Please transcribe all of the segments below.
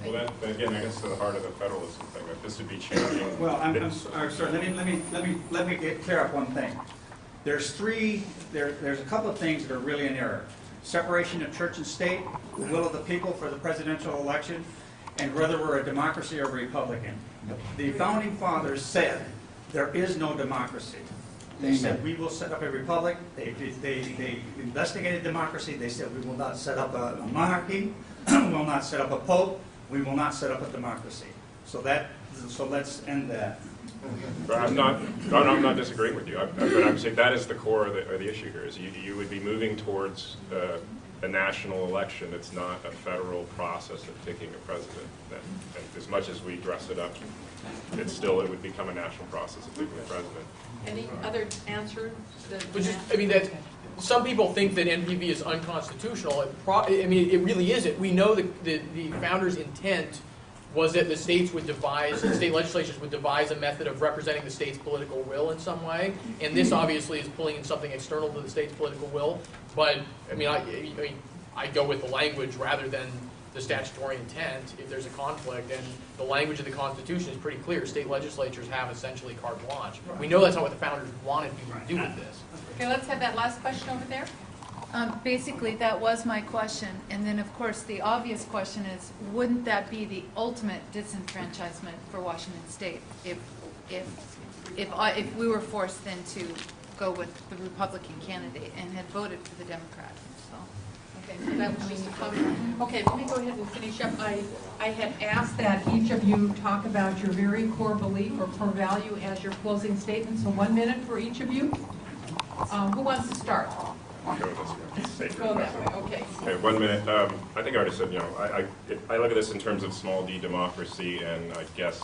Well, then again, I guess to the heart of the federalism thing, that this would be changing. Well, I'm sorry. Let me clear up one thing. There's a couple of things that are really in error. Separation of church and state, the will of the people for the presidential election, and whether we're a democracy or a republican. The founding fathers said there is no democracy. They said we will set up a republic. They investigated democracy. They said we will not set up a monarchy. We will not set up a pope. We will not set up a democracy. So let's end that. But I'm not disagreeing with you. But I'm saying that is the core of the issue here. Is you would be moving towards a national election. It's not a federal process of picking a president. And as much as we dress it up, it would become a national process of picking a president. Any other answer? That some people think that NPV is unconstitutional. I mean, it really isn't. We know that the founders' intent was that the states would devise, the state legislatures would devise a method of representing the state's political will in some way. And this obviously is pulling in something external to the state's political will. But I mean, I go with the language rather than the statutory intent if there's a conflict. And the language of the Constitution is pretty clear. State legislatures have essentially carte blanche. We know that's not what the founders wanted people to do with this. Okay, let's have that last question over there. Basically, that was my question. And then, of course, the obvious question is, wouldn't that be the ultimate disenfranchisement for Washington State if we were forced then to go with the Republican candidate and had voted for the Democrat? So. Okay, so that was just a comment. Okay, let me go ahead and finish up. I had asked that each of you talk about your very core belief or core value as your closing statement. So 1 minute for each of you. Who wants to start? Go this way. Go that way, okay. Okay, 1 minute. I think I already said, I look at this in terms of small d democracy, and I guess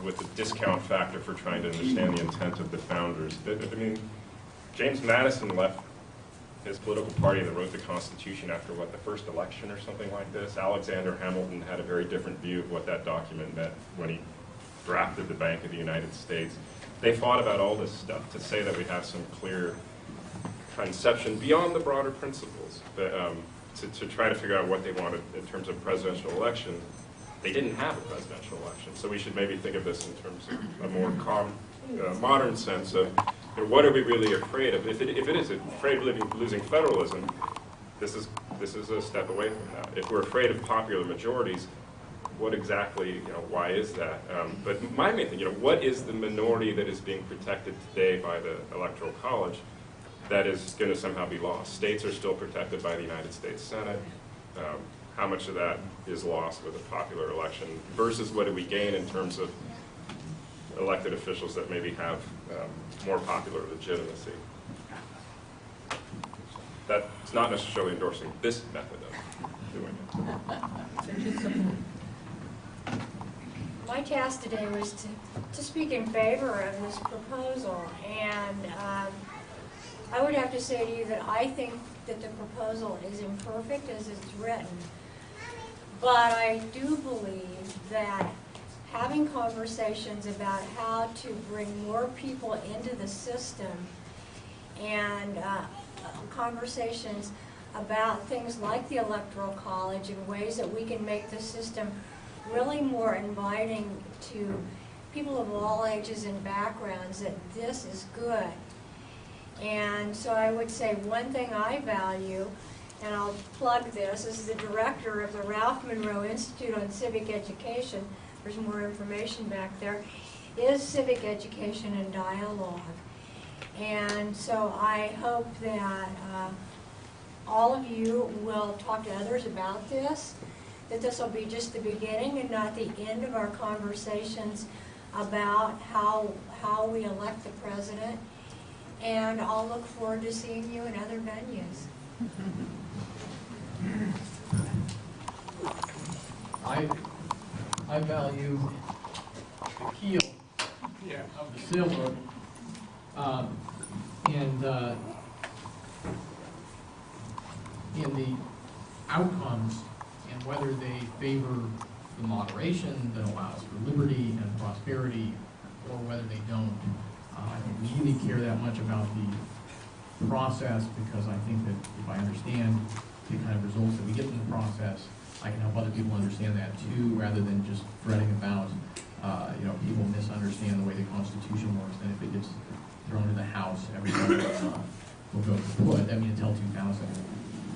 with the discount factor for trying to understand the intent of the founders. I mean, James Madison left his political party that wrote the Constitution after, the first election or something like this. Alexander Hamilton had a very different view of what that document meant when he drafted the Bank of the United States. They fought about all this stuff to say that we have some clear conception beyond the broader principles, but to try to figure out what they wanted in terms of presidential election. They didn't have a presidential election, so we should maybe think of this in terms of a more modern sense of what are we really afraid of? If it is afraid of losing federalism, this is a step away from that. If we're afraid of popular majorities, what exactly, why is that? But my main thing, what is the minority that is being protected today by the Electoral College that is going to somehow be lost? States are still protected by the United States Senate. How much of that is lost with a popular election versus what do we gain in terms of elected officials that maybe have more popular legitimacy? That's not necessarily endorsing this method of doing it. My task today was to speak in favor of this proposal, and I would have to say to you that I think that the proposal is imperfect as it's written, but I do believe that having conversations about how to bring more people into the system and conversations about things like the Electoral College and ways that we can make the system really more inviting to people of all ages and backgrounds, that this is good. And so I would say one thing I value, and I'll plug this, as the director of the Ralph Monroe Institute on Civic Education, there's more information back there, is civic education and dialogue. And so I hope that all of you will talk to others about this, that this will be just the beginning and not the end of our conversations about how we elect the president. And I'll look forward to seeing you in other venues. I value the keel of the sailboat, and in the outcomes and whether they favor the moderation that allows for liberty and prosperity, or whether they don't. I don't really care that much about the process, because I think that if I understand the kind of results that we get from the process, I can help other people understand that too, rather than just fretting about, people misunderstand the way the Constitution works, and if it gets thrown to the House, everybody will go kaput. I mean, until 2000,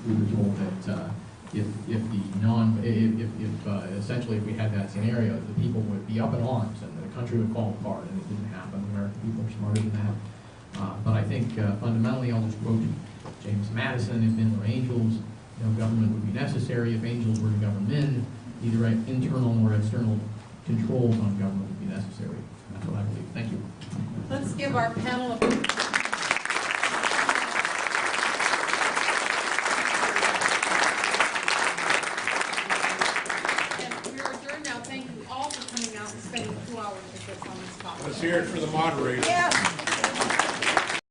we were told that essentially if we had that scenario, the people would be up in arms and the country would fall apart, and it didn't happen. The American people are smarter than that. But I think fundamentally, I'll just quote James Madison: "If men were angels, no government would be necessary. If angels were to govern men, neither internal nor external controls on government would be necessary." That's what I believe. Thank you. Let's give our panel a... Thank you all for coming out and spending 2 hours with us on this topic. Let's hear it for the moderator. Yes.